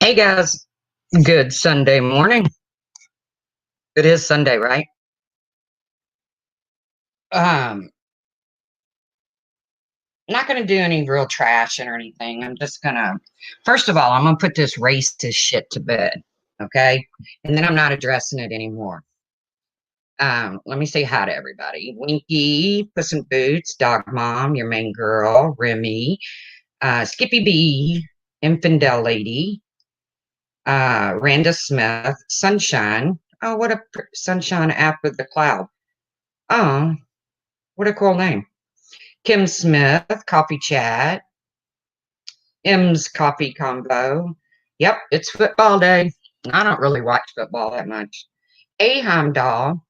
Hey guys, good Sunday morning. It is Sunday, right? Um, Not gonna do any real trashing or anything. First of all, I'm gonna put this racist shit to bed, okay? And then I'm not addressing it anymore. Let me say hi to everybody. Winky, Puss in Boots, Dog Mom, your main girl, Remy, Skippy B, Infidel Lady, Randa Smith, Sunshine. Oh, what a sunshine app with the cloud. Oh, what a cool name. Kim Smith, Coffee Chat, M's Coffee Combo. Yep, it's football day. I don't really watch football that much. A Heimdall.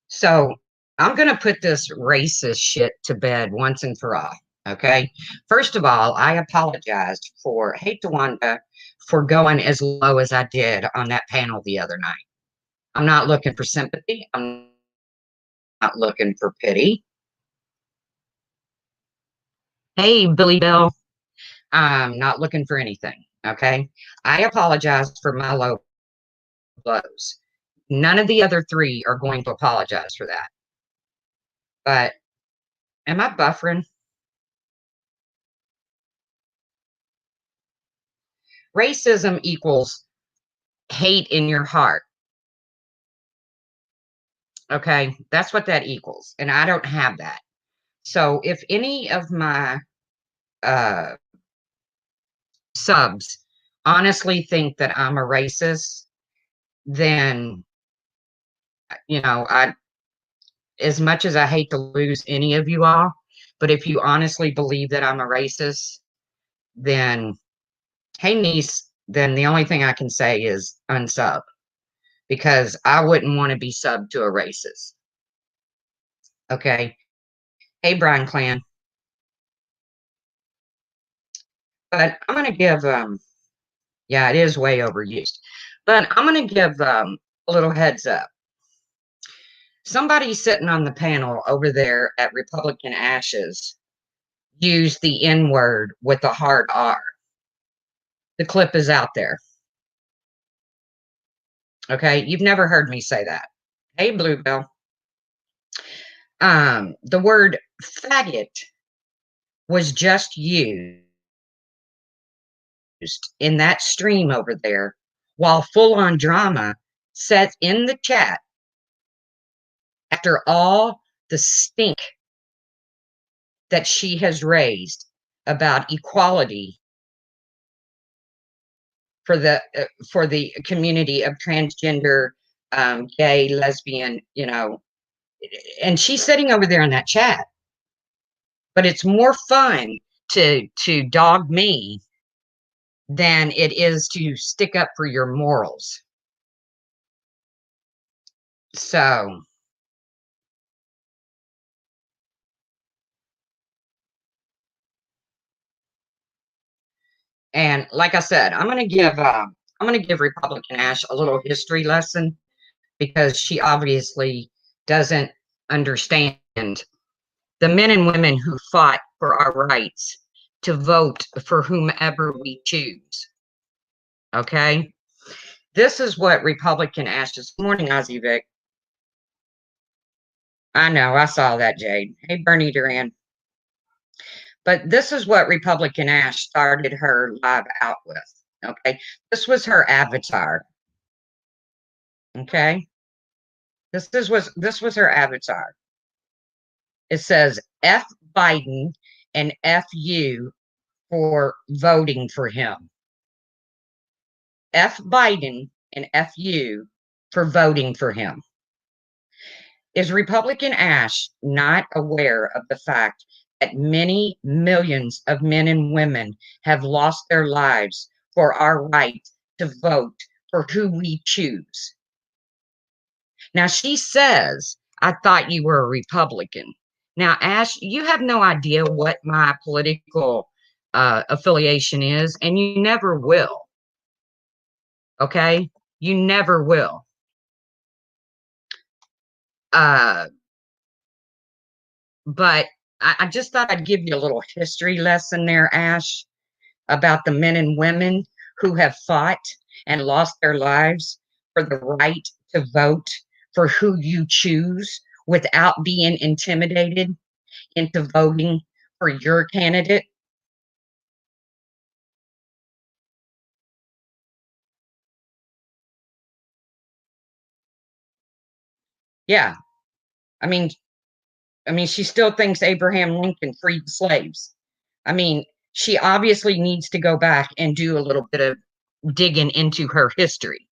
So I'm going to put this racist shit to bed once and for all. Okay. First of all, I apologized for, hey, Tawanda, for going as low as I did on that panel the other night. I'm not looking for sympathy. I'm not looking for pity. Hey, Billy Bill. I'm not looking for anything. Okay. I apologize for my low blows. None of the other three are going to apologize for that. But am I buffering? Racism equals hate in your heart. Okay. That's what that equals. And I don't have that. So if any of my uh, subs honestly think that I'm a racist, then, I, as much as I hate to lose any of you all, but if you honestly believe that I'm a racist, then hey niece, then the only thing I can say is unsub because I wouldn't want to be subbed to a racist. Okay. Hey Brian Clan. But I'm gonna give yeah, it is way overused. But I'm gonna give a little heads up. Somebody sitting on the panel over there at Republican Ashes used the N word with a hard R. The clip is out there. Okay, you've never heard me say that. Hey, Bluebell. The word faggot was just used in that stream over there while full on drama set in the chat after all the stink that she has raised about equality for the community of transgender, gay, lesbian, and she's sitting over there in that chat. But it's more fun to dog me than it is to stick up for your morals. So, and like I said, I'm going to give Republican Ash a little history lesson because she obviously doesn't understand the men and women who fought for our rights to vote for whomever we choose. Okay? This is what Republican Ash this morning, Ozzy Vic. I know, I saw that, Jade. Hey, Bernie Duran. But this is what Republican Ash started her live out with. Okay. This was her avatar. Okay. This was her avatar. It says F Biden and F you for voting for him. F Biden and F you for voting for him. Is Republican Ash not aware of the fact that many millions of men and women have lost their lives for our right to vote for who we choose? Now, she says, I thought you were a Republican. Now, Ash, you have no idea what my political affiliation is, and you never will. Okay? You never will. Uh, but I just thought I'd give you a little history lesson there, Ash, about the men and women who have fought and lost their lives for the right to vote for who you choose without being intimidated into voting for your candidate? Yeah. I mean, she still thinks Abraham Lincoln freed the slaves. I mean, she obviously needs to go back and do a little bit of digging into her history.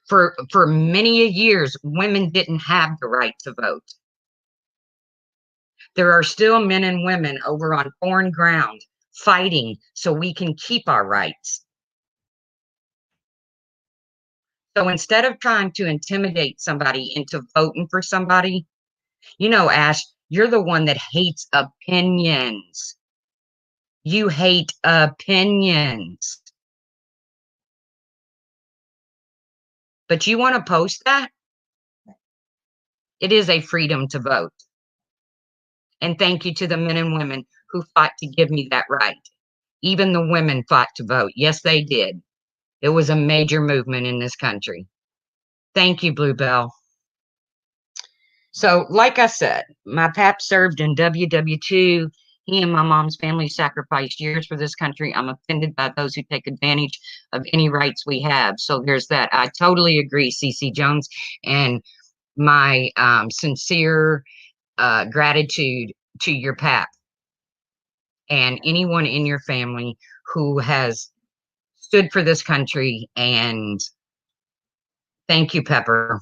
For many years, women didn't have the right to vote. There are still men and women over on foreign ground fighting so we can keep our rights. So instead of trying to intimidate somebody into voting for somebody, Ash, you're the one that hates opinions. You hate opinions. But you want to post that? It is a freedom to vote. And thank you to the men and women who fought to give me that right. Even the women fought to vote. Yes, they did. It was a major movement in this country. Thank you, Bluebell. So, like I said, my pap served in WW2. He and my mom's family sacrificed years for this country. I'm offended by those who take advantage of any rights we have. So there's that. I totally agree, CC Jones, and my sincere gratitude to your pap and anyone in your family who has stood for this country. And thank you, Pepper,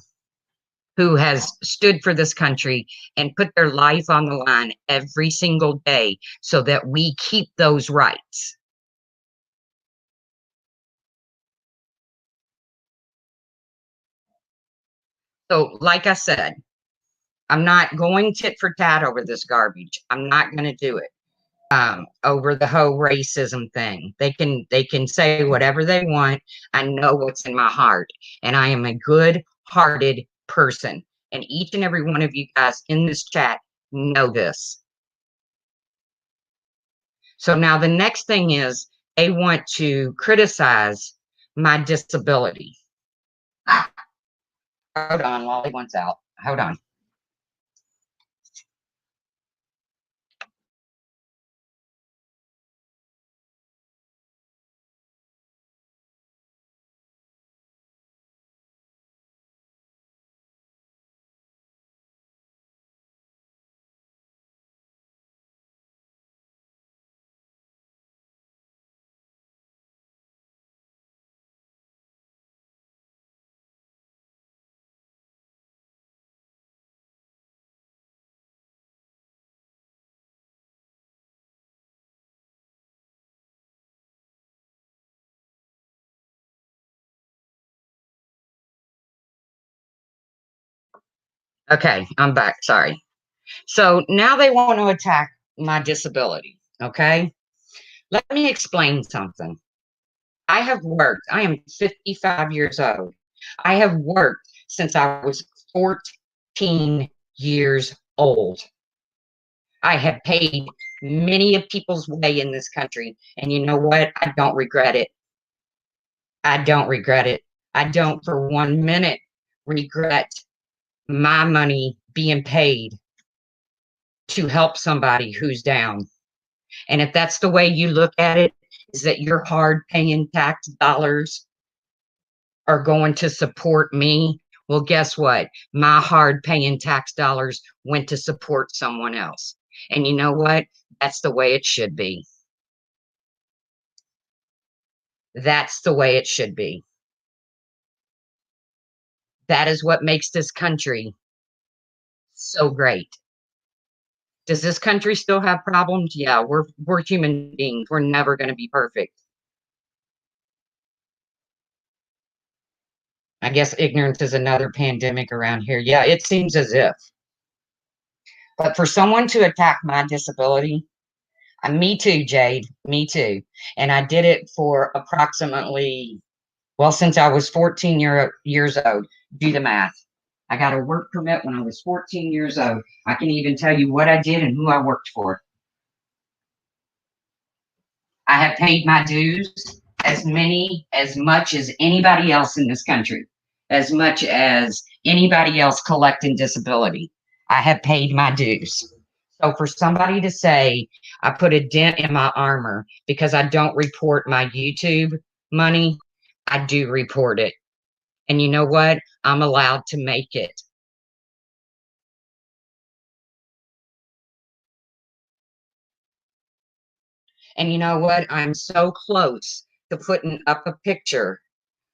who has stood for this country and put their life on the line every single day so that we keep those rights. So, like I said, I'm not going tit for tat over this garbage. I'm not going to do it. Over the whole racism thing. They can say whatever they want. I know what's in my heart, and I am a good-hearted person. And each and every one of you guys in this chat know this. So now the next thing is they want to criticize my disability. Hold on, Lolly wants out. Hold on. Okay, I'm back. Sorry. So now they want to attack my disability. Okay. Let me explain something. I have worked, I am 55 years old. I have worked since I was 14 years old. I have paid many of people's way in this country. And you know what? I don't regret it. I don't regret it. I don't for 1 minute regret my money being paid to help somebody who's down. And if that's the way you look at it, is that your hard paying tax dollars are going to support me? Well, guess what? My hard paying tax dollars went to support someone else. And you know what? That's the way it should be. That's the way it should be. That is what makes this country so great. Does this country still have problems? Yeah, we're human beings. We're never going to be perfect. I guess ignorance is another pandemic around here. Yeah, it seems as if. But for someone to attack my disability, me too, Jade, me too. And I did it for approximately, well, since I was 14 years old. Do the math. I got a work permit when I was 14 years old. I can even tell you what I did and who I worked for. I have paid my dues as much as anybody else in this country, as much as anybody else collecting disability. I have paid my dues. So for somebody to say I put a dent in my armor because I don't report my YouTube money, I do report it. And you know what? I'm allowed to make it. And you know what? I'm so close to putting up a picture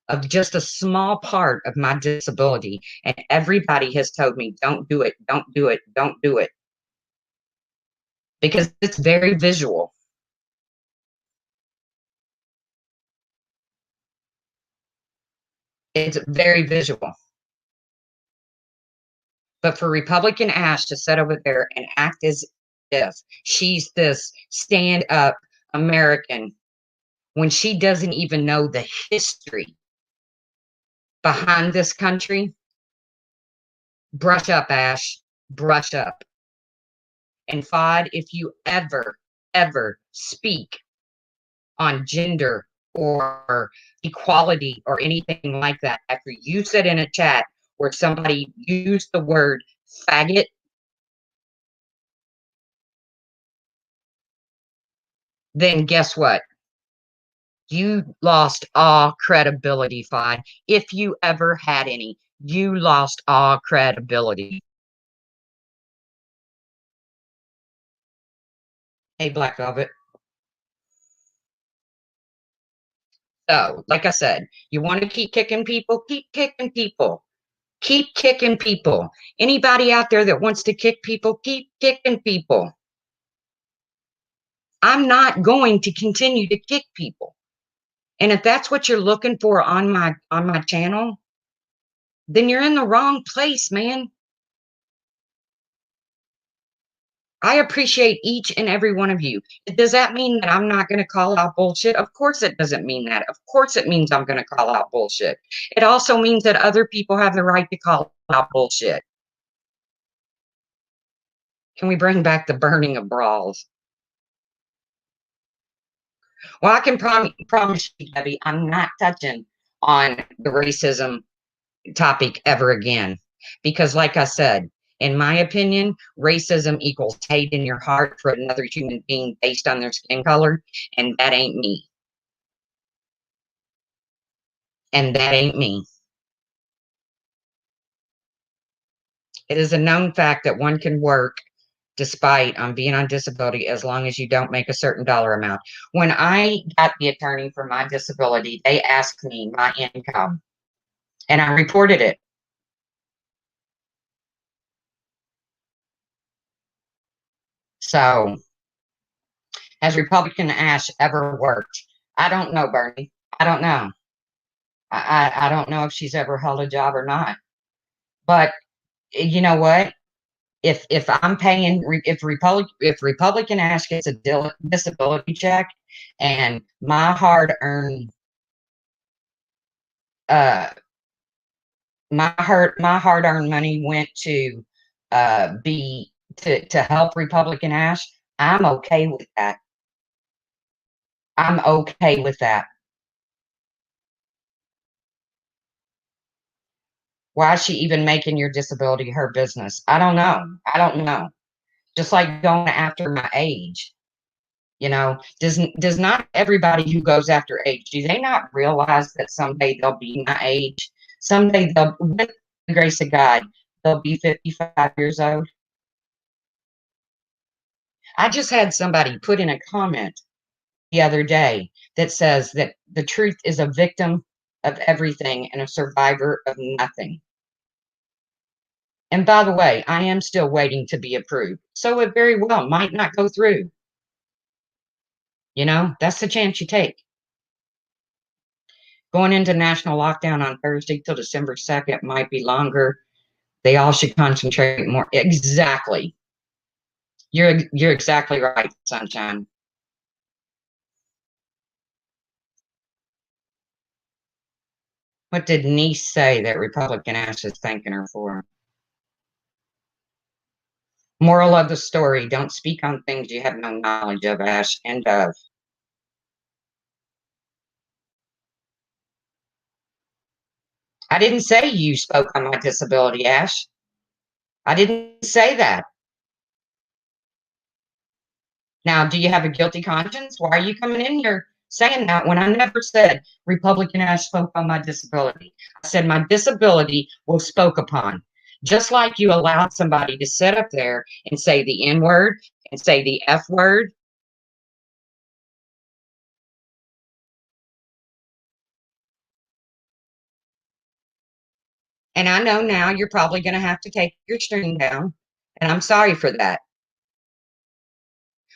of just a small part of my disability. And everybody has told me, don't do it, don't do it, don't do it. Because it's very visual. It's very visual. But for Republican Ash to sit over there and act as if she's this stand up American when she doesn't even know the history behind this country, brush up, Ash, brush up. And Fod, if you ever speak on gender or equality or anything like that, after you said in a chat where somebody used the word faggot, then guess what? You lost all credibility, Fod. If you ever had any, you lost all credibility. Hey, Black Velvet. So, like I said, you want to keep kicking people? Keep kicking people. Keep kicking people. Anybody out there that wants to kick people, keep kicking people. I'm not going to continue to kick people. And if that's what you're looking for on my channel, then you're in the wrong place, man. I appreciate each and every one of you. Does that mean that I'm not going to call out bullshit? Of course it doesn't mean that. Of course it means I'm going to call out bullshit. It also means that other people have the right to call out bullshit. Can we bring back the burning of brawls? Well, I can promise you, Debbie, I'm not touching on the racism topic ever again. Because, like I said, in my opinion, racism equals hate in your heart for another human being based on their skin color, and that ain't me. And that ain't me. It is a known fact that one can work despite being on disability as long as you don't make a certain dollar amount. When I got the attorney for my disability, they asked me my income, and I reported it. So, has Republican Ash ever worked? I don't know, Bernie. I don't know. I don't know if she's ever held a job or not. But you know what? If I'm paying if Republican Ash gets a disability check, and uh my hard earned money went to be to help Republican Ash, I'm okay with that. I'm okay with that. Why is she even making your disability her business? I don't know. I don't know. Just like going after my age. You know, does not everybody who goes after age, do they not realize that someday they'll be my age? Someday they'll, with the grace of God, they'll be 55 years old. I just had somebody put in a comment the other day that says that the truth is a victim of everything and a survivor of nothing. And by the way, I am still waiting to be approved. So it very well might not go through. You know, that's the chance you take. Going into national lockdown on Thursday till December 2nd might be longer. They all should concentrate more. Exactly. You're exactly right, Sunshine. What did Niece say that Republican Ash is thanking her for? Moral of the story, don't speak on things you have no knowledge of, Ash. End of. I didn't say you spoke on my disability, Ash. I didn't say that. Now, do you have a guilty conscience? Why are you coming in here saying that when I never said Republican Ash spoke on my disability? I said my disability was spoke upon. Just like you allowed somebody to sit up there and say the N word and say the F word. And I know now you're probably going to have to take your string down. And I'm sorry for that.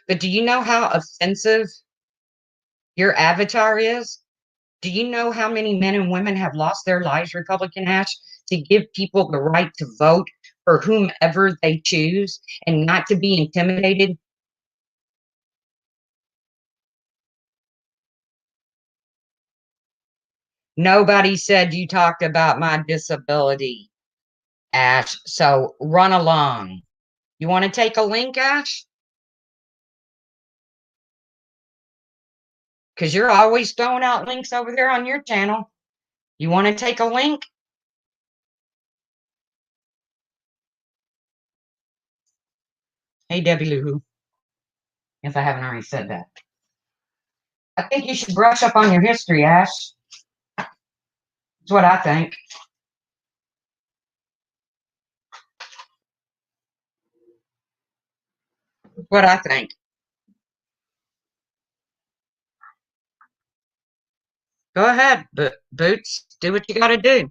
But do you know how offensive your avatar is? Do you know how many men and women have lost their lives, Republican Ash, to give people the right to vote for whomever they choose and not to be intimidated? Nobody said you talked about my disability, Ash. So run along. You want to take a link, Ash? Because you're always throwing out links over there on your channel. You want to take a link? Hey, Debbie Lou, if I haven't already said that. I think you should brush up on your history, Ash. That's what I think. That's what I think. Go ahead, Boots. Do what you got to do.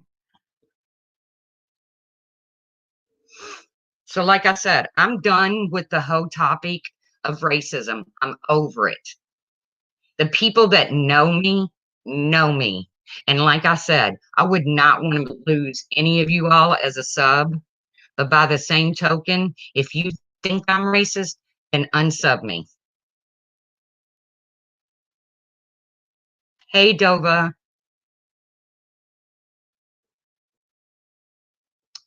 So, like I said, I'm done with the whole topic of racism. I'm over it. The people that know me know me. And like I said, I would not want to lose any of you all as a sub. But by the same token, if you think I'm racist, then unsub me. Hey, Dova.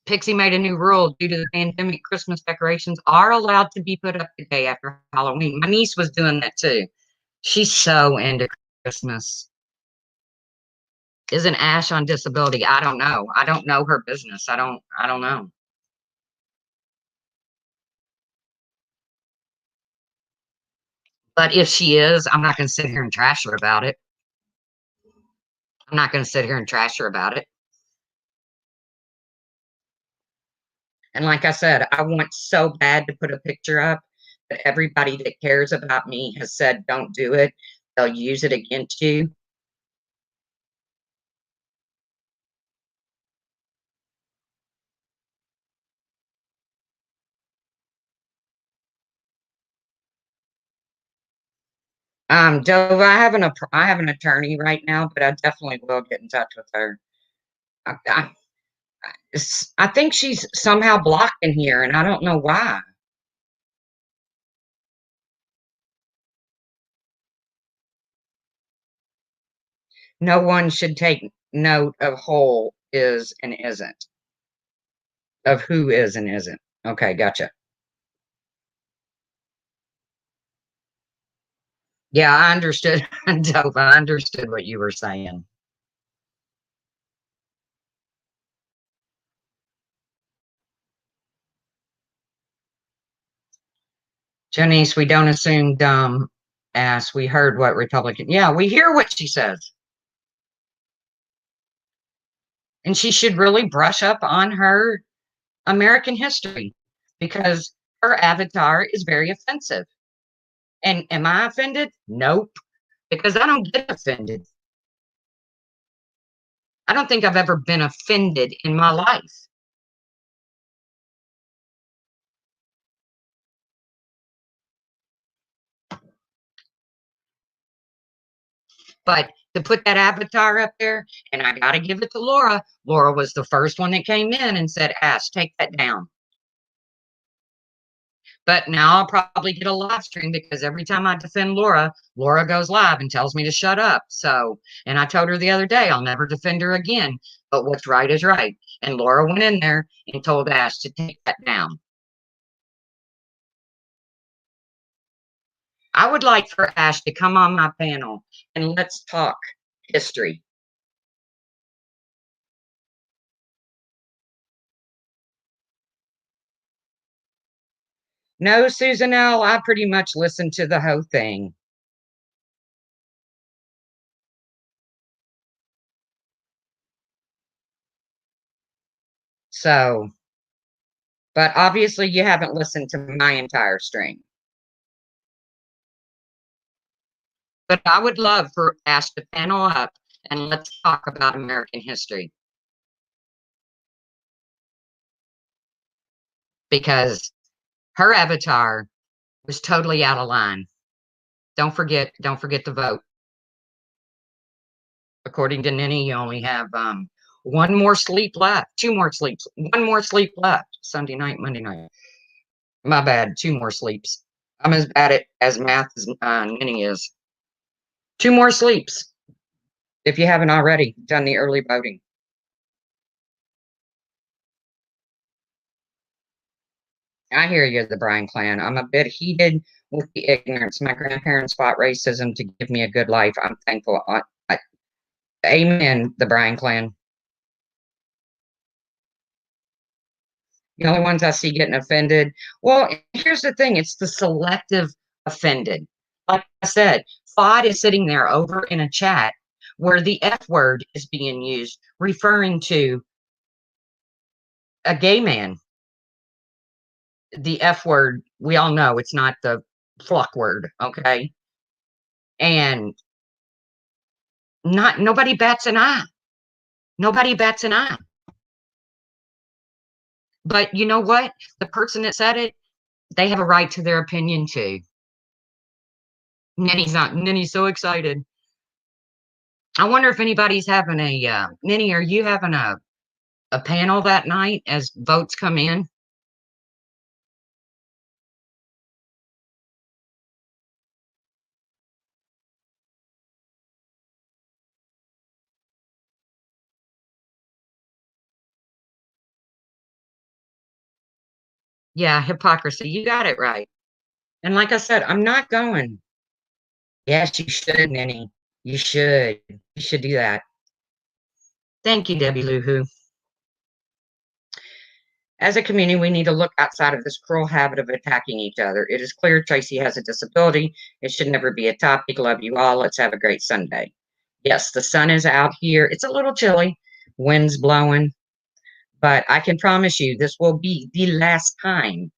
Pixie made a new rule due to the pandemic. Christmas decorations are allowed to be put up the day after Halloween. My niece was doing that too. She's so into Christmas. Isn't Ash on disability? I don't know. I don't know her business. I don't know. But if she is, I'm not going to sit here and trash her about it. I'm not going to sit here and trash her about it. And like I said, I want so bad to put a picture up that everybody that cares about me has said, don't do it. They'll use it against you. Dova, I have an attorney right now, but I definitely will get in touch with her. I, I, I think she's somehow blocked in here, and I don't know why. No one should take note of whole is and isn't, of who is and isn't. Okay, gotcha. Yeah, I understood. Dope. I understood what you were saying. Janice, we don't assume dumb ass. We heard what Republican. Yeah, we hear what she says. And she should really brush up on her American history because her avatar is very offensive. And am I offended? Nope, because I don't get offended. I don't think I've ever been offended in my life. But to put that avatar up there, and I got to give it to Laura. Laura was the first one that came in and said, Ash, take that down. But now I'll probably get a live stream because every time I defend Laura, Laura goes live and tells me to shut up. So, and I told her the other day, I'll never defend her again. But what's right is right. And Laura went in there and told Ash to take that down. I would like for Ash to come on my panel and let's talk history. No, Susan L., I pretty much listened to the whole thing. So, but obviously you haven't listened to my entire string. But I would love for Ash to panel up and let's talk about American history. Because her avatar was totally out of line. Don't forget to vote. According to Ninny, you only have one more sleep left, two more sleeps, one more sleep left. Sunday night, Monday night. My bad, two more sleeps. I'm as bad at as math as Ninny is. Two more sleeps. If you haven't already done the early voting. I hear you, the Bryan clan. I'm a bit heated with the ignorance. My grandparents fought racism to give me a good life. I'm thankful. Amen, the Bryan clan. The only ones I see getting offended. Well, here's the thing, it's the selective offended. Like I said, FOD is sitting there over in a chat where the F word is being used, referring to a gay man. The F word, we all know it's not the fuck word, okay? And not nobody bats an eye. Nobody bats an eye. But you know what? The person that said it, they have a right to their opinion too. Ninny's so excited. I wonder if anybody's having a Ninny, are you having a panel that night as votes come in? Yeah, hypocrisy. You got it right. And like I said, I'm not going. Yes, you should, Ninny. You should. You should do that. Thank you, Debbie Lou Who. As a community, we need to look outside of this cruel habit of attacking each other. It is clear Tracy has a disability. It should never be a topic. Love you all. Let's have a great Sunday. Yes, the sun is out here. It's a little chilly. Wind's blowing. But I can promise you this will be the last time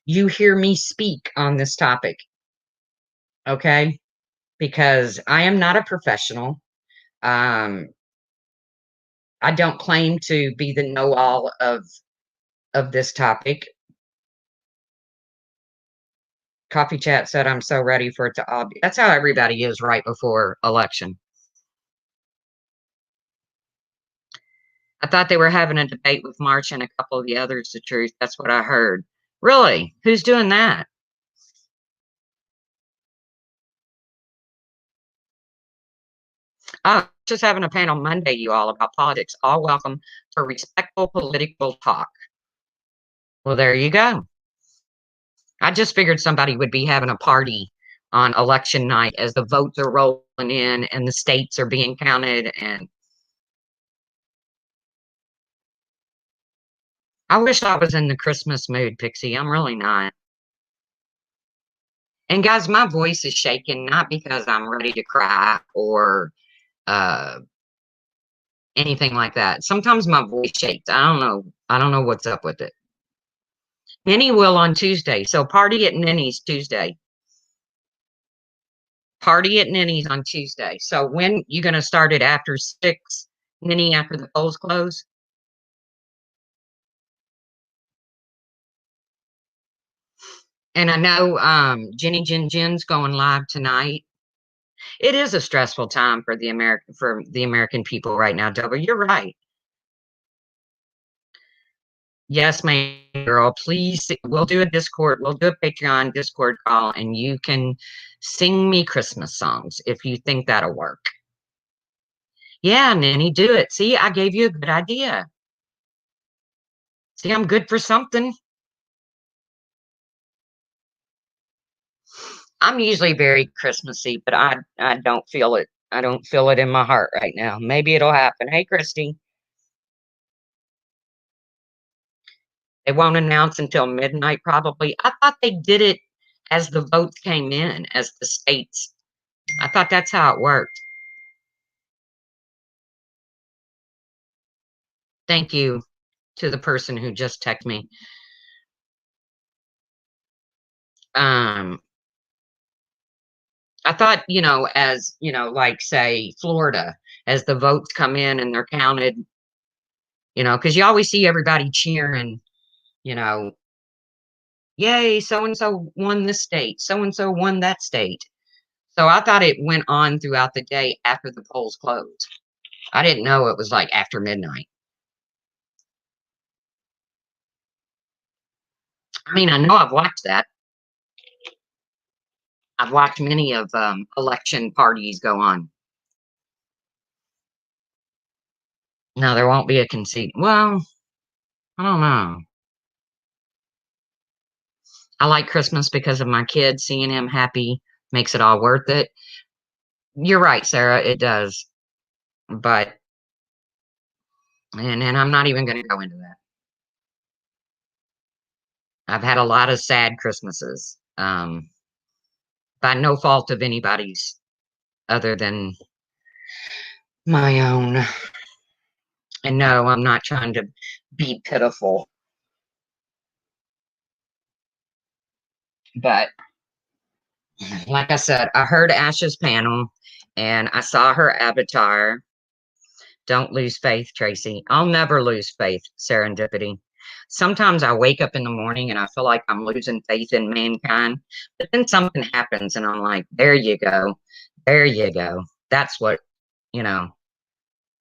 you hear me speak on this topic. Okay? Because I am not a professional. Um, I don't claim to be the know-all of this topic. Coffee Chat said I'm so ready for it to all be. That's how everybody is right before election. I thought they were having a debate with March and a couple of the others, the truth. That's what I heard. Really? Who's doing that? Oh, just having a panel Monday, you all, about politics. All welcome for respectful political talk. Well, there you go. I just figured somebody would be having a party on election night as the votes are rolling in and the states are being counted. And I wish I was in the Christmas mood, Pixie. I'm really not. And guys, my voice is shaking, not because I'm ready to cry or uh, anything like that. Sometimes my voice shakes. I don't know. I don't know what's up with it. Ninny will on Tuesday. So party at Ninny's Tuesday. Party at Ninny's on Tuesday. So when you going to start it after 6, Ninny, after the polls close? And I know Jenny Jin's going live tonight. It is a stressful time for the American people right now, Double. You're right. Yes, my girl. Please, we'll do a Discord, we'll do a Patreon Discord call, and you can sing me Christmas songs if you think that'll work. Yeah, Nanny, do it. See, I gave you a good idea. See, I'm good for something. I'm usually very Christmassy, but I don't feel it. I don't feel it in my heart right now. Maybe it'll happen. Hey, Christy, they won't announce until midnight, probably. I thought they did it as the votes came in, as the states. I thought that's how it worked. Thank you to the person who just texted me. Um, I thought, as like say Florida, as the votes come in and they're counted, because you always see everybody cheering, you know, yay, so and so won this state, so and so won that state. So I thought it went on throughout the day after the polls closed. I didn't know it was like after midnight. I mean, I know I've watched that. I've watched many of election parties go on. No, there won't be a conceit. Well, I don't know. I like Christmas because of my kids. Seeing him happy makes it all worth it. You're right, Sarah. It does. But, and I'm not even going to go into that. I've had a lot of sad Christmases, by no fault of anybody's other than my own. And no, I'm not trying to be pitiful. But like I said, I heard Ash's panel and I saw her avatar. Don't lose faith, Tracy. I'll never lose faith, serendipity. Sometimes I wake up in the morning and I feel like I'm losing faith in mankind, but then something happens and I'm like, there you go. There you go. That's what, you know,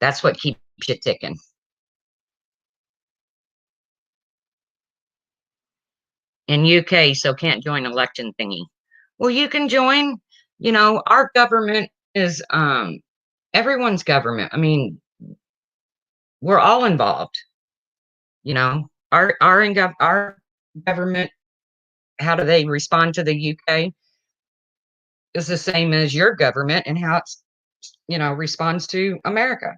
that's what keeps you ticking. In UK, so can't join election thingy. Well, you can join, our government is everyone's government. I mean, we're all involved, our government, how do they respond to the UK is the same as your government and how it's, responds to America.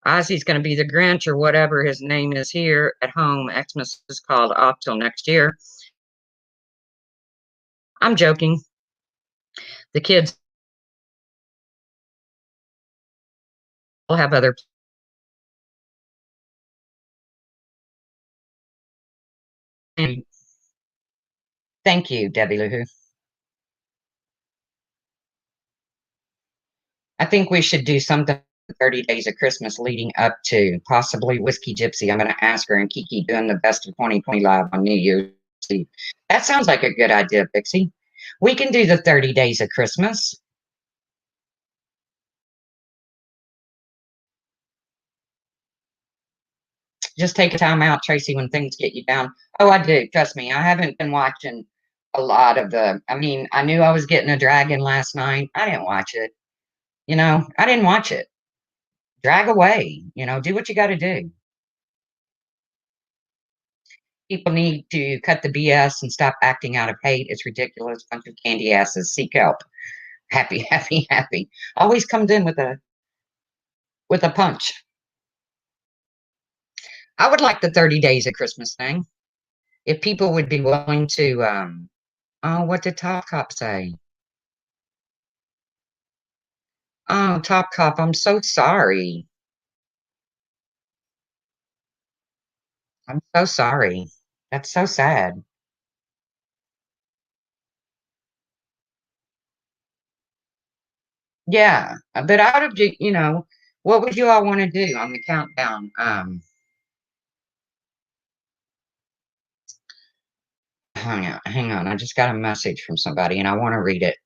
Ozzy's going to be the Grinch or whatever his name is here at home. Xmas is called off till next year. I'm joking. The kids will have other. Thank you, Debbie Lou. I think we should do something 30 days of Christmas leading up to possibly Whiskey Gypsy. I'm going to ask her and Kiki doing the best of 2020 live on New Year's Eve. That sounds like a good idea, Pixie. We can do the 30 days of Christmas. Just take a time out, Tracy, when things get you down. Oh, I do. Trust me. I haven't been watching a lot of I mean, I knew I was getting a dragon last night. I didn't watch it. I didn't watch it. Drag away, do what you got to do. People need to cut the BS and stop acting out of hate. It's ridiculous. Bunch of candy asses. Seek help. Happy, happy, happy. Always comes in with a punch. I would like the 30 days of Christmas thing. If people would be willing to oh, what did Top Cop say? Oh, Top Cop, I'm so sorry. I'm so sorry. That's so sad. Yeah, but out of what would you all want to do on the countdown? Hang on. I just got a message from somebody and I want to read it.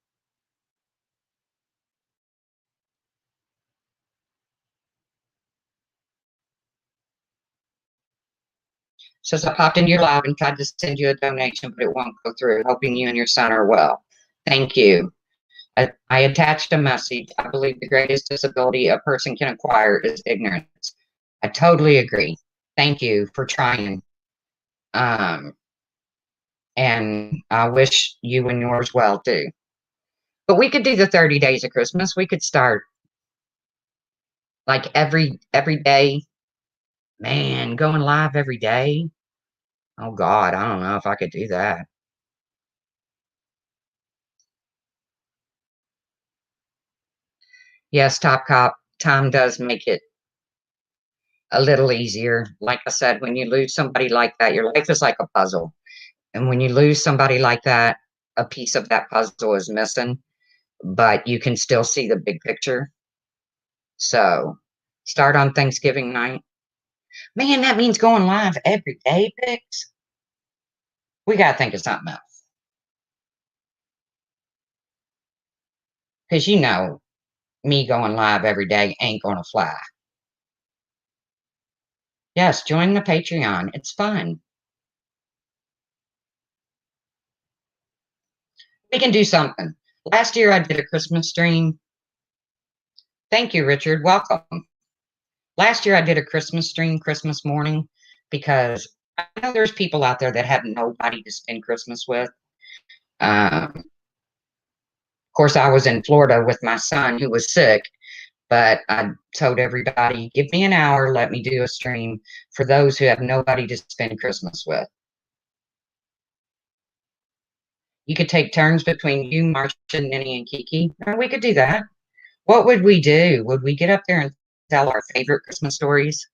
Says I popped into your live and tried to send you a donation, but it won't go through. Hoping you and your son are well. Thank you. I attached a message. I believe the greatest disability a person can acquire is ignorance. I totally agree. Thank you for trying. And I wish you and yours well too. But we could do the 30 days of Christmas. We could start like every day. Man, going live every day. Oh God, I don't know if I could do that. Yes, Top Cop, time does make it a little easier. Like I said, when you lose somebody like that, your life is like a puzzle. And when you lose somebody like that, a piece of that puzzle is missing, but you can still see the big picture. So start on Thanksgiving night. Man, that means going live every day, Pix. We got to think of something else. Because you know, me going live every day ain't going to fly. Yes, join the Patreon. It's fun. We can do something. Last year I did a Christmas stream. Thank you, Richard. Welcome. Last year I did a Christmas stream, Christmas morning, because I know there's people out there that have nobody to spend Christmas with. Of course, I was in Florida with my son who was sick, but I told everybody, give me an hour, let me do a stream for those who have nobody to spend Christmas with. You could take turns between you, Marsha, Minnie, and Kiki. We could do that. What would we do? Would we get up there and tell our favorite Christmas stories?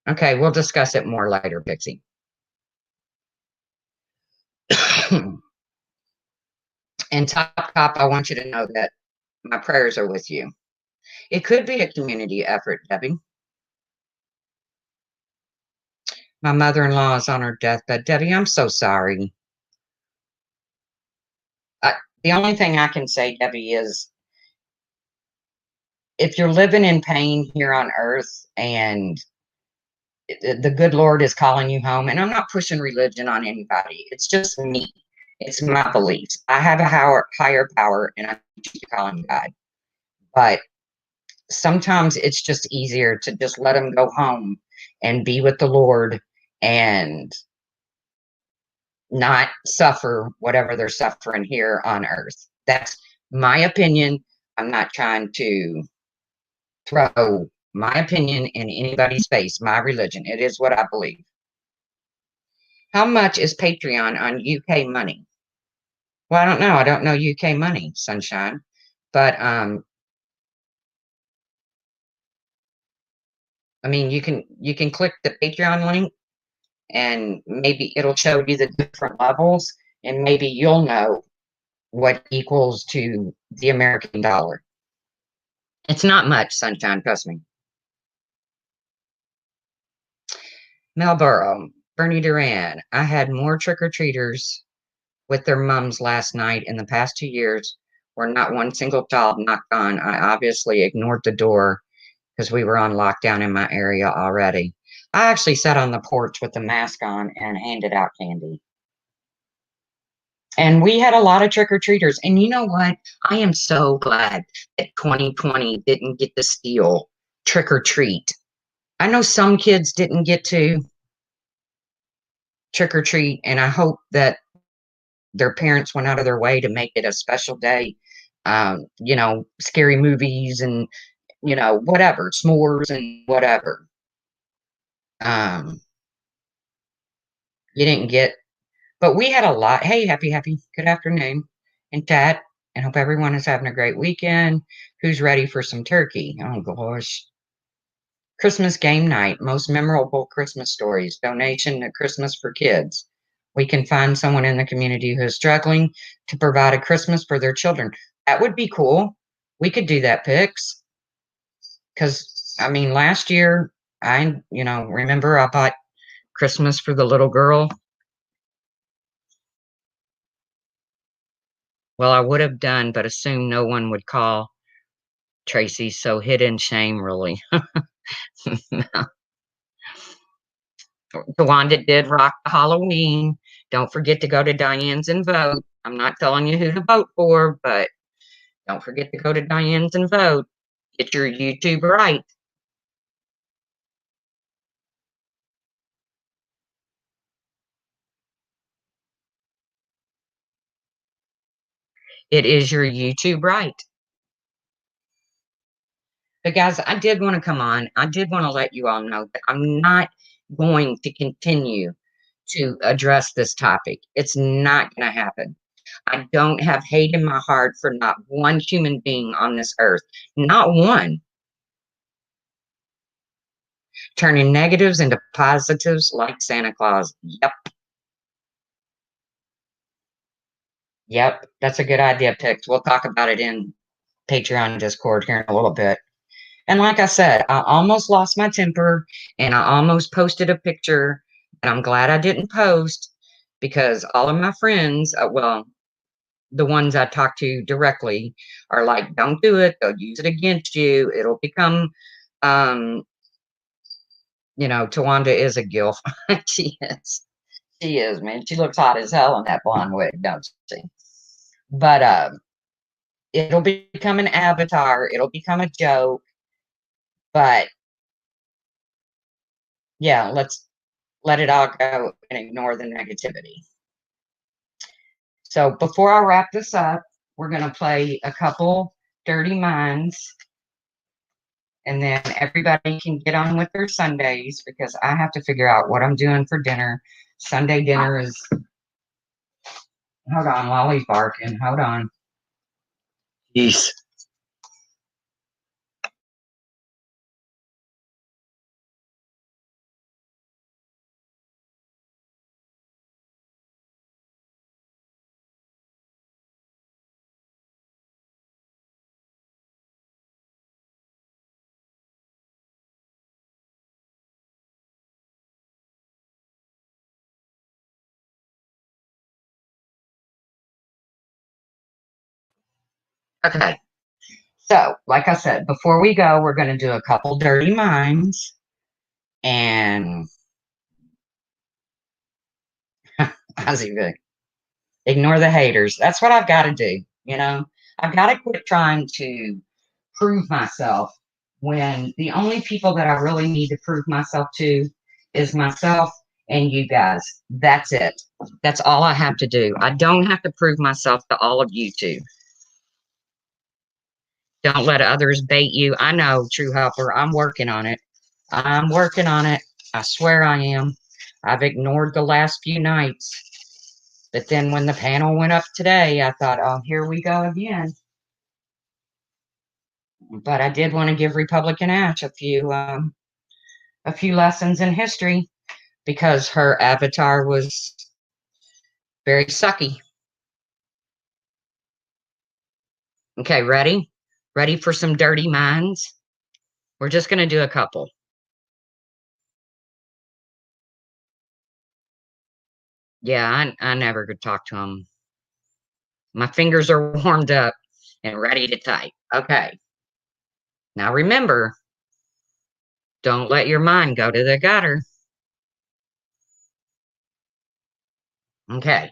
Okay, we'll discuss it more later, Pixie. And Top Cop, I want you to know that my prayers are with you. It could be a community effort, Debbie. My mother-in-law is on her deathbed. Debbie, I'm so sorry. The only thing I can say, Debbie, is if you're living in pain here on earth and the good Lord is calling you home, and I'm not pushing religion on anybody, it's just me. It's my beliefs. I have a higher power, and I need you to call him God. But sometimes it's just easier to just let them go home and be with the Lord and not suffer whatever they're suffering here on earth. That's my opinion. I'm not trying to throw my opinion in anybody's face, my religion. It is what I believe. How much is Patreon on UK money? Well, I don't know. I don't know UK money, sunshine. But I mean, you can click the Patreon link and maybe it'll show you the different levels and maybe you'll know what equals to the American dollar. It's not much, sunshine, trust me. Melboro, Bernie Duran. I had more trick-or-treaters with their mums last night in the past 2 years where not one single child knocked on. I obviously ignored the door because we were on lockdown in my area already. I actually sat on the porch with the mask on and handed out candy. And we had a lot of trick-or-treaters. And you know what? I am so glad that 2020 didn't get to steal trick-or-treat. I know some kids didn't get to trick-or-treat, and I hope that their parents went out of their way to make it a special day. You know, scary movies and, you know, whatever, s'mores and whatever. You didn't get, but we had a lot. Hey, happy, good afternoon in chat, and hope everyone is having a great weekend. Who's ready for some turkey? Oh gosh. Christmas game night, most memorable Christmas stories, donation to Christmas for Kids. We can find someone in the community who is struggling to provide a Christmas for their children. That would be cool. We could do that, Pix. Because, I mean, last year, remember I bought Christmas for the little girl. Well, I would have done, but assumed no one would call, Tracy, so hidden shame, really. The one that did rock the Halloween. Don't forget to go to Diane's and vote. I'm not telling you who to vote for, but don't forget to go to Diane's and vote. Get your YouTube right. It is your YouTube right. But guys, I did want to come on. I did want to let you all know that I'm not going to continue to address this topic. It's not going to happen. I don't have hate in my heart for not one human being on this earth. Not one. Turning negatives into positives like Santa Claus. Yep. Yep. That's a good idea, Pix. We'll talk about it in Patreon Discord here in a little bit. And like I said, I almost lost my temper and I almost posted a picture. And I'm glad I didn't post because all of my friends, well, the ones I talk to directly are like, don't do it. They'll use it against you. It'll become, um, Tawanda is a gilf. She is. She is, man. She looks hot as hell in that blonde wig, don't she? But it'll become an avatar. It'll become a joke. But yeah, let's let it all go and ignore the negativity. So before I wrap this up, we're going to play a couple Dirty Minds, and then everybody can get on with their Sundays because I have to figure out what I'm doing for dinner. Sunday dinner is, hold on, Lolly's barking. Hold on. Jeez. Okay. So, like I said, before we go, we're going to do a couple Dirty Minds and how's he good? Ignore the haters. That's what I've got to do. I've got to quit trying to prove myself when the only people that I really need to prove myself to is myself and you guys. That's it. That's all I have to do. I don't have to prove myself to all of you two. Don't let others bait you. I know, True Helper. I'm working on it. I'm working on it. I swear I am. I've ignored the last few nights. But then when the panel went up today, I thought, oh, here we go again. But I did want to give Republican Ash a few lessons in history because her avatar was very sucky. Okay, ready? Ready for some dirty minds? We're just going to do a couple. Yeah, I never could talk to him. My fingers are warmed up and ready to type. Okay. Now remember, don't let your mind go to the gutter. Okay.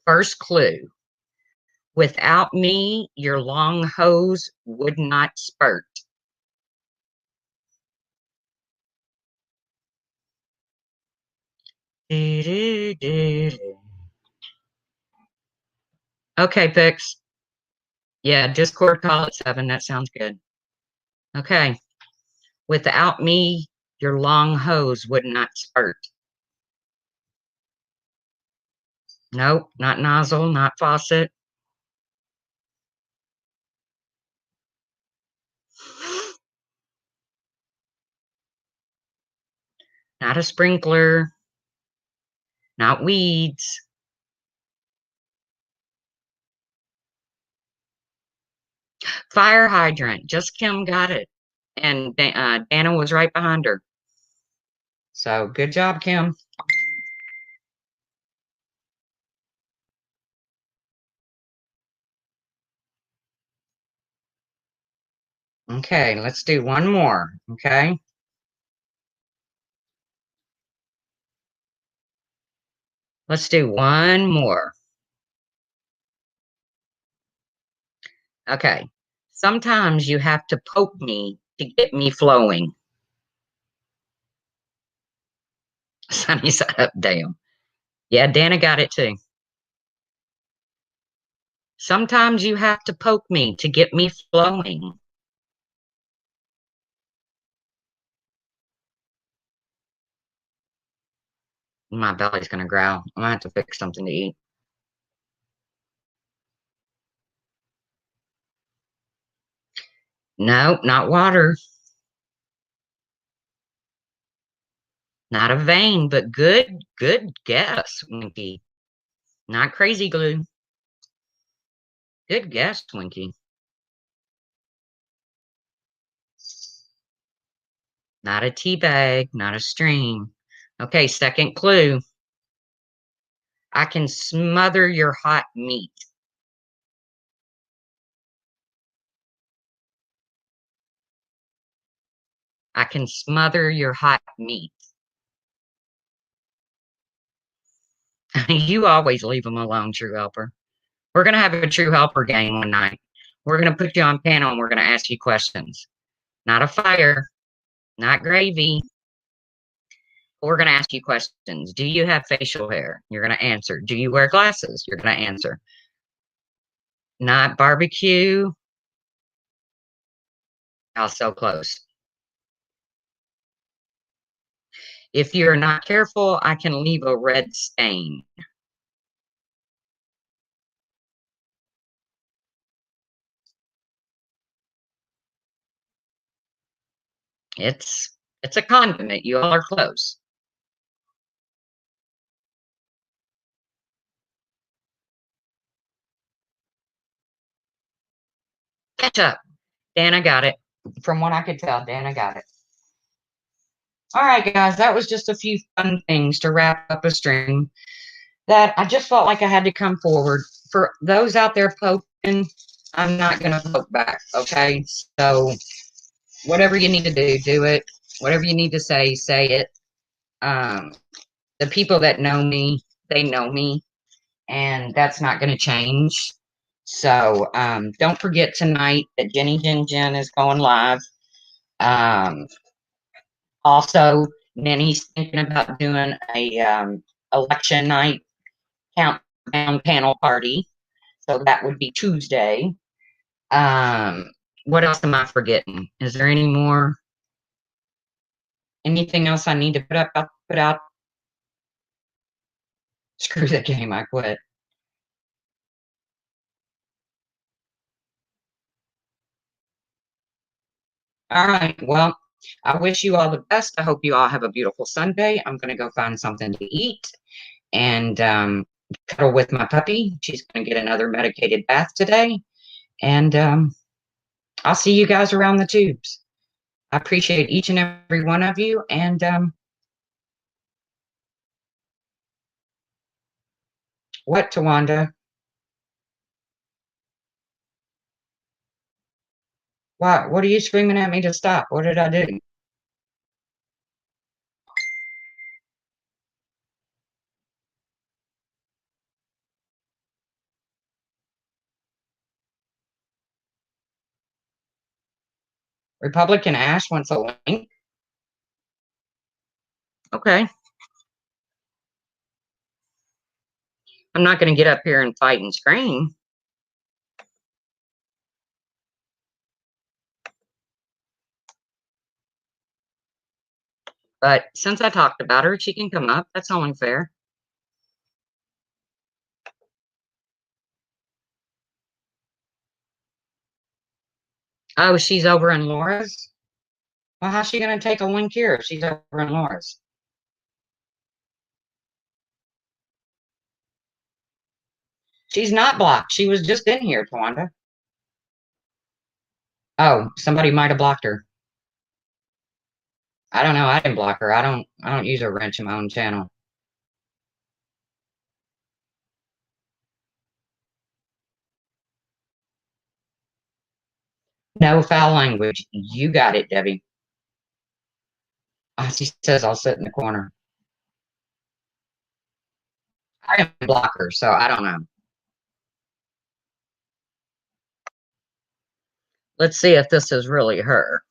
First clue. Without me, your long hose would not spurt. Okay, Pix. Yeah, Discord call at 7. That sounds good. Okay. Without me, your long hose would not spurt. Nope, not nozzle, not faucet. Not a sprinkler, not weeds. Fire hydrant. Just Kim got it. And Dana was right behind her. So good job, Kim. Okay, let's do one more. Okay. Let's do one more. Okay. Sometimes you have to poke me to get me flowing. Sunny side up, damn. Yeah, Dana got it too. Sometimes you have to poke me to get me flowing. My belly's gonna growl. I'm gonna have to fix something to eat. No, not water. Not a vein, but good guess, Winky. Not crazy glue. Good guess, Winky. Not a tea bag, not a stream. Okay, second clue. I can smother your hot meat. I can smother your hot meat. You always leave them alone, True Helper. We're going to have a True Helper game one night. We're going to put you on panel and we're going to ask you questions. Not a fire, not gravy. We're going to ask you questions. Do you have facial hair? You're going to answer. Do you wear glasses? You're going to answer. Not barbecue. I was so close. If you're not careful, I can leave a red stain. It's a condiment. You all are close. Ketchup. Dana got it. From what I could tell, Dana got it. All right, guys, that was just a few fun things to wrap up a stream that I just felt like I had to come forward. For those out there poking, I'm not going to poke back, okay? So whatever you need to do, do it. Whatever you need to say it. Um, the people that know me, they know me, and that's not going to change. So don't forget tonight that Jenny Jen Jen is going live. Um, Also, Nanny's thinking about doing a election night countdown panel party. So that would be Tuesday. Um, what else am I forgetting? Is there any more? Anything else I need to put out? Screw the game, I quit. All right. Well, I wish you all the best. I hope you all have a beautiful Sunday. I'm going to go find something to eat and cuddle with my puppy. She's going to get another medicated bath today. And I'll see you guys around the tubes. I appreciate each and every one of you. And what, Tawanda? What are you screaming at me to stop? What did I do? Republican Ash wants a link. Okay. I'm not going to get up here and fight and scream. But since I talked about her, she can come up. That's only fair. Oh, she's over in Laura's? Well, how's she going to take a link here if she's over in Laura's? She's not blocked. She was just in here, Tawanda. Oh, somebody might have blocked her. I don't know. I didn't block her. I don't use a wrench in my own channel. No foul language. You got it, Debbie. She says I'll sit in the corner. I didn't block her, so I don't know. Let's see if this is really her.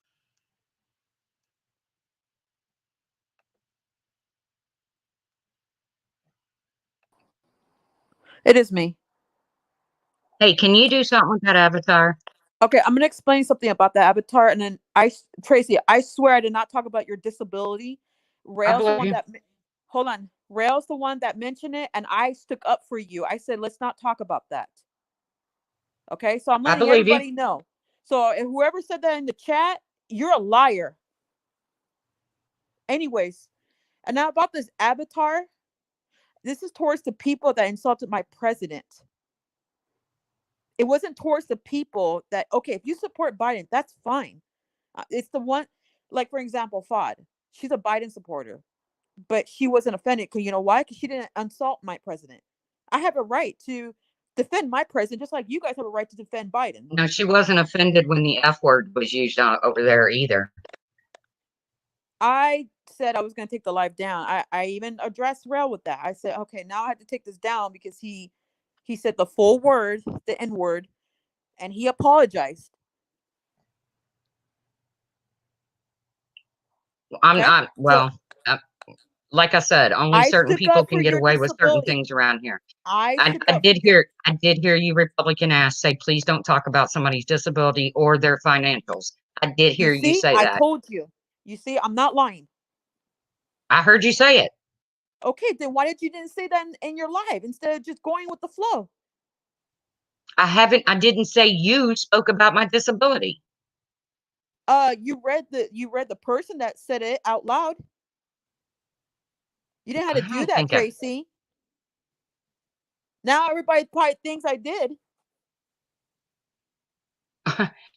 It is me. Hey, can you do something with that avatar? Okay, I'm gonna explain something about the avatar, and then Tracy, I swear I did not talk about your disability. I Rail's the believe one you. that hold on. Rail's the one that mentioned it, and I stuck up for you. I said let's not talk about that. Okay, so I'm I letting believe you. everybody know. So whoever said that in the chat, you're a liar. Anyways, and now about this avatar, this is towards the people that insulted my president. It wasn't towards the people that, okay, if you support Biden, that's fine. It's the one, like for example, Fod. She's a Biden supporter, but she wasn't offended because you know why? Because she didn't insult my president. I have a right to defend my president, just like you guys have a right to defend Biden. No, she wasn't offended when the F word was used over there either. I said I was going to take the live down. I even addressed Rail with that. I said, okay, now I have to take this down because he said the full word, the N word, and he apologized. I'm Okay? not, well, uh, like I said, only I certain stood people up can for get your away with certain disability. things around here. I I, stood I up for did your hear I did hear you Republican ass say, please don't talk about somebody's disability or their financials. I did You hear you see, say I that. told you. You see, I'm not lying. I heard you say it. Okay, then why did you didn't say that in your live instead of just going with the flow? I didn't say you spoke about my disability. You read the person that said it out loud. You didn't have to I do don't that, think I Tracy. Now everybody probably thinks I did.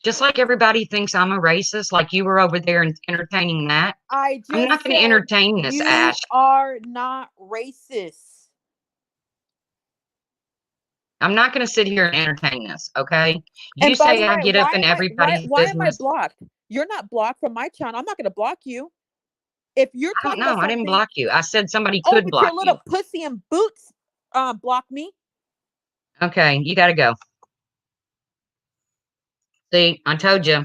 just like everybody thinks I'm a racist, like you were over there and entertaining that. I I'm not just going to said entertain this, you Ash. are not racist. I'm not going to sit here and entertain this, okay? You And by the say I way, get up in everybody's why am I business. blocked? You're not blocked from my channel. I'm not going to block you. If you're I don't talking know. about I didn't something, block you. I said somebody oh, could but your block you. little pussy in boots block me. Okay, you got to go. See, I told you.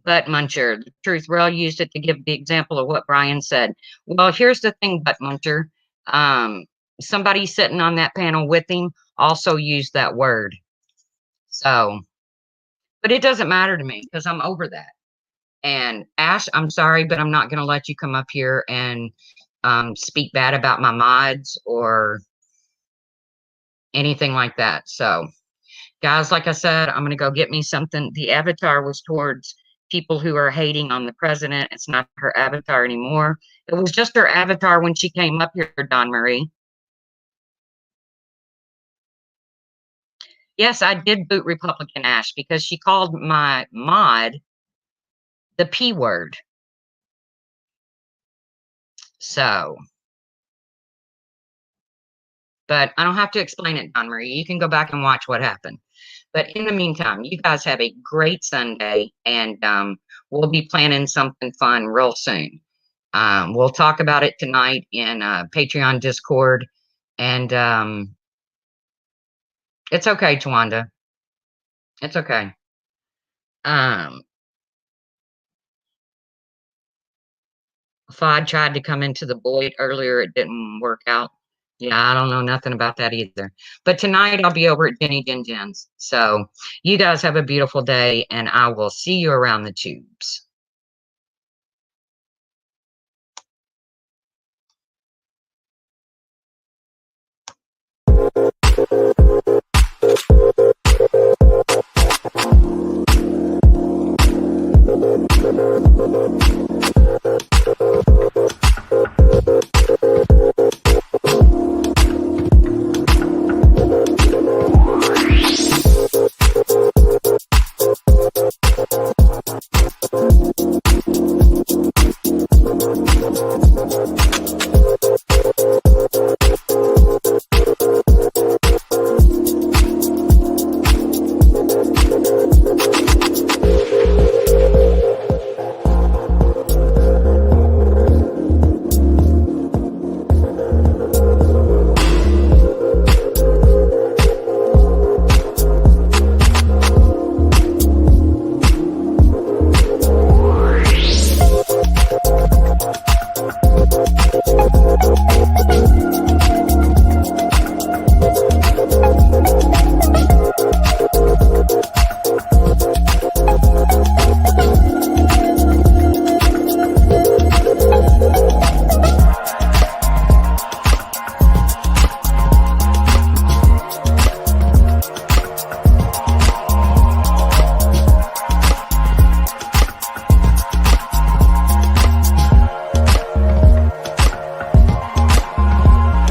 Butt muncher. The truth. Rail used it to give the example of what Brian said. Well, here's the thing, butt muncher. Um, Somebody sitting on that panel with him also used that word. So, but it doesn't matter to me because I'm over that. And Ash, I'm sorry, but I'm not going to let you come up here and speak bad about my mods or anything like that. So, guys, like I said, I'm going to go get me something. The avatar was towards people who are hating on the president. It's not her avatar anymore. It was just her avatar when she came up here, Don Marie. Yes, I did boot Republican Ash because she called my mod the P word. So, but I don't have to explain it, Don Marie. You can go back and watch what happened. But in the meantime, you guys have a great Sunday, and we'll be planning something fun real soon. We'll talk about it tonight in Patreon Discord, and it's okay, Tawanda. It's okay. Fod tried to come into the void earlier. It didn't work out. Yeah, I don't know nothing about that either. But tonight I'll be over at Jenny Din Jen's. So you guys have a beautiful day, and I will see you around the tubes.